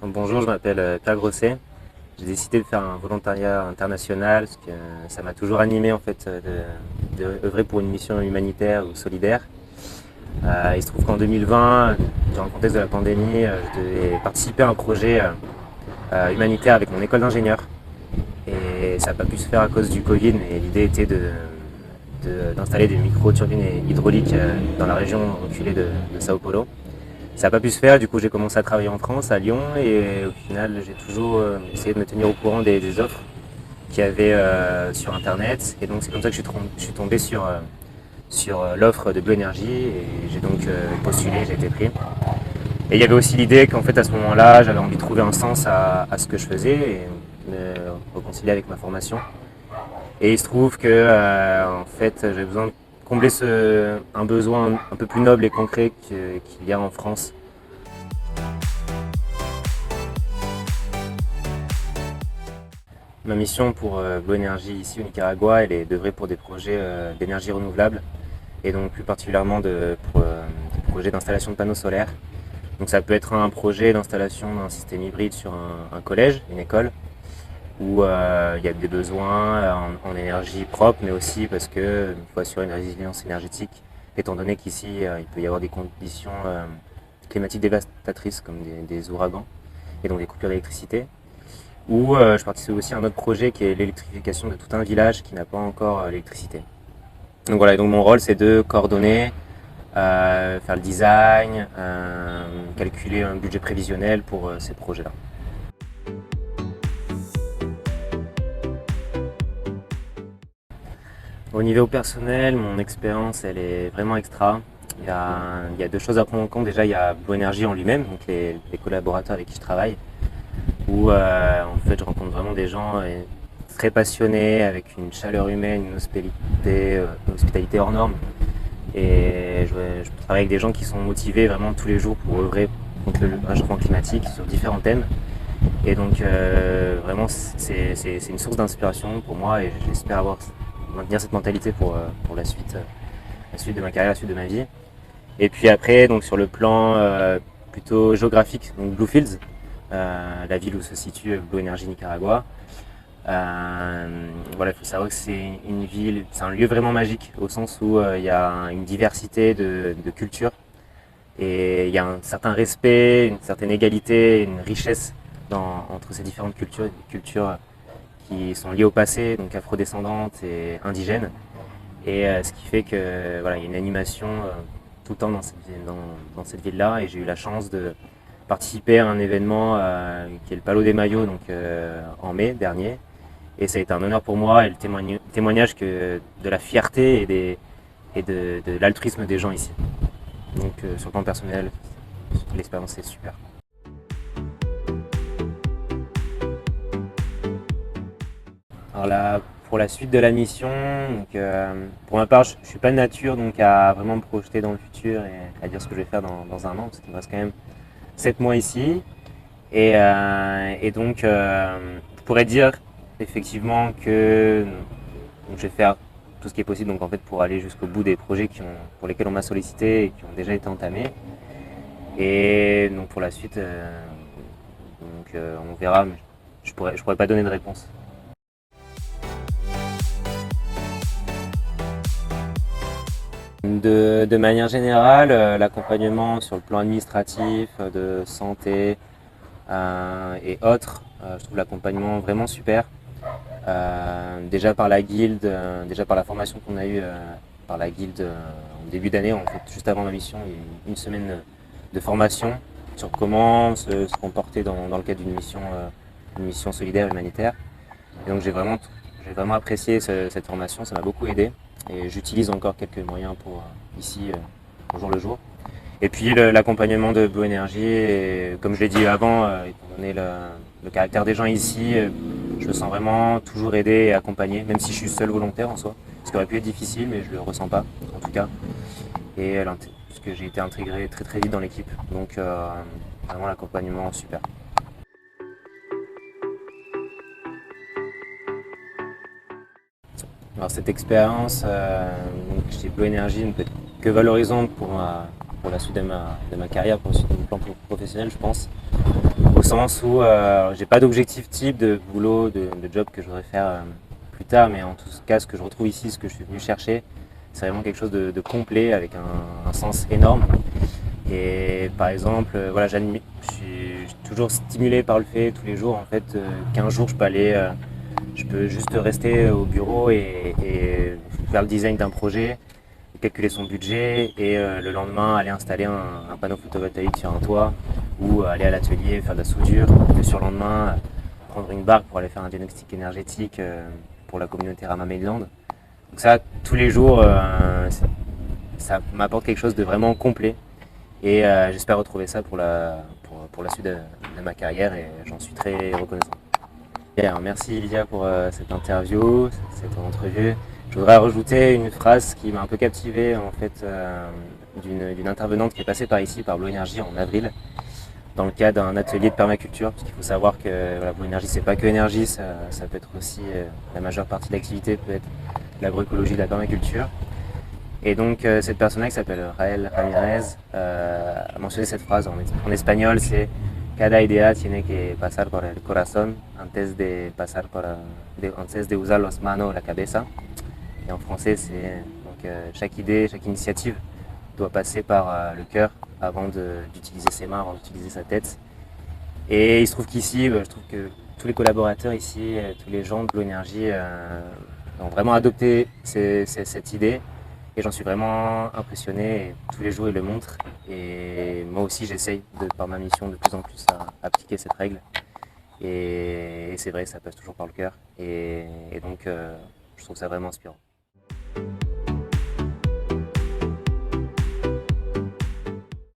Bonjour, je m'appelle Pierre Grosset. J'ai décidé de faire un volontariat international parce que ça m'a toujours animé en fait de œuvrer pour une mission humanitaire ou solidaire. Il se trouve qu'en 2020, dans le contexte de la pandémie, je devais participer à un projet humanitaire avec mon école d'ingénieur. Et ça n'a pas pu se faire à cause du Covid, mais l'idée était d'installer des micro-turbines hydrauliques dans la région reculée de Sao Paulo. Ça n'a pas pu se faire, du coup j'ai commencé à travailler en France, à Lyon, et au final j'ai toujours essayé de me tenir au courant des offres qu'il y avait sur internet. Et donc c'est comme ça que je suis tombé sur l'offre de Blue Energy et j'ai donc postulé, j'ai été pris. Et il y avait aussi l'idée qu'en fait à ce moment-là j'avais envie de trouver un sens à ce que je faisais et me réconcilier avec ma formation. Et il se trouve que en fait j'avais besoin de combler un besoin un peu plus noble et concret qu'il y a en France. Ma mission pour Blue Energy ici au Nicaragua, elle est d'œuvrer pour des projets d'énergie renouvelable et donc plus particulièrement pour des projets d'installation de panneaux solaires. Donc ça peut être un projet d'installation d'un système hybride sur un collège, une école, où il y a des besoins en énergie propre, mais aussi parce qu'il faut assurer une résilience énergétique, étant donné qu'ici il peut y avoir des conditions climatiques dévastatrices comme des ouragans et donc des coupures d'électricité. Ou je participe aussi à un autre projet qui est l'électrification de tout un village qui n'a pas encore l'électricité. Donc voilà, et donc mon rôle c'est de coordonner, faire le design, calculer un budget prévisionnel pour ces projets-là. Au niveau personnel, mon expérience elle est vraiment extra. Il y a deux choses à prendre en compte. Déjà, il y a Blue Energy en lui-même, donc les collaborateurs avec qui je travaille, où en fait je rencontre vraiment des gens très passionnés, avec une chaleur humaine, une hospitalité hors norme. Et je travaille avec des gens qui sont motivés vraiment tous les jours pour œuvrer contre le réchauffement climatique sur différents thèmes. Et donc vraiment c'est une source d'inspiration pour moi et j'espère maintenir cette mentalité pour la suite de ma carrière, la suite de ma vie. Et puis après, donc sur le plan plutôt géographique, donc Bluefields, la ville où se situe Blue Energy Nicaragua. Voilà, il faut savoir que c'est une ville, c'est un lieu vraiment magique au sens où il y a une diversité de cultures et il y a un certain respect, une certaine égalité, une richesse entre ces différentes cultures, des cultures qui sont liées au passé, donc afrodescendantes et indigènes. Et ce qui fait que voilà, il y a une animation tout le temps dans cette ville-là et j'ai eu la chance de participer à un événement qui est le Palo de Mayo donc, en mai dernier. Et ça a été un honneur pour moi et le témoignage de la fierté de l'altruisme des gens ici. Donc sur le plan personnel, l'expérience est super. Alors là, pour la suite de la mission, donc, pour ma part, je ne suis pas de nature donc à vraiment me projeter dans le futur et à dire ce que je vais faire dans un an, parce qu'il me reste quand même 7 mois ici. Et donc, je pourrais dire effectivement que donc, je vais faire tout ce qui est possible donc, en fait, pour aller jusqu'au bout des projets pour lesquels on m'a sollicité et qui ont déjà été entamés. Et donc pour la suite, on verra, mais je pourrais pas donner de réponse. De manière générale, l'accompagnement sur le plan administratif, de santé et autres, je trouve l'accompagnement vraiment super. Déjà par la guilde, déjà par la formation qu'on a eue par la guilde en début d'année, en fait, juste avant ma mission, il y a eu une semaine de formation sur comment se comporter dans le cadre d'une mission solidaire humanitaire. Et donc j'ai vraiment apprécié cette formation, ça m'a beaucoup aidé et j'utilise encore quelques moyens pour ici au jour le jour. Et puis l'accompagnement de Blue Energy, et comme je l'ai dit avant, étant donné le caractère des gens ici, je me sens vraiment toujours aidé et accompagné, même si je suis seul volontaire en soi, ce qui aurait pu être difficile, mais je le ressens pas en tout cas. Et parce que j'ai été intégré très très vite dans l'équipe, donc vraiment l'accompagnement super. Alors cette expérience chez Blue Energy ne peut être que valorisante pour la suite de ma carrière, pour la suite de mon plan professionnel, je pense. au sens où j'ai pas d'objectif type de boulot, de job que je voudrais faire plus tard, mais en tout cas ce que je retrouve ici, ce que je suis venu chercher, c'est vraiment quelque chose de complet avec un sens énorme. Et par exemple, voilà, je suis toujours stimulé par le fait tous les jours en fait qu'un jour je peux juste rester au bureau et faire le design d'un projet, calculer son budget et le lendemain aller installer un panneau photovoltaïque sur un toit ou aller à l'atelier faire de la soudure, le surlendemain prendre une barque pour aller faire un diagnostic énergétique pour la communauté Rama Mainland. Donc ça, tous les jours, ça m'apporte quelque chose de vraiment complet et j'espère retrouver ça pour la suite de ma carrière et j'en suis très reconnaissant. Et alors, merci Lydia pour cette interview, cette entrevue. Je voudrais rajouter une phrase qui m'a un peu captivé en fait d'une intervenante qui est passée par ici, par Blue Energy en avril, dans le cadre d'un atelier de permaculture, parce qu'il faut savoir que voilà, Blue Energy c'est pas que énergie, ça peut être aussi la majeure partie de l'activité peut être l'agroécologie, de la permaculture. Et donc cette personne-là qui s'appelle Raël Ramirez a mentionné cette phrase en espagnol, c'est Cada idea tiene que pasar por el corazón antes de usar las manos o la cabeza. Et en français, c'est donc chaque idée, chaque initiative doit passer par le cœur avant d'utiliser ses mains, avant d'utiliser sa tête. Et il se trouve qu'ici, je trouve que tous les collaborateurs ici, tous les gens de Blue Energy ont vraiment adopté cette idée. Et j'en suis vraiment impressionné et tous les jours ils le montrent. Et moi aussi j'essaye par ma mission de plus en plus à appliquer cette règle. Et c'est vrai, ça passe toujours par le cœur. Et donc je trouve ça vraiment inspirant.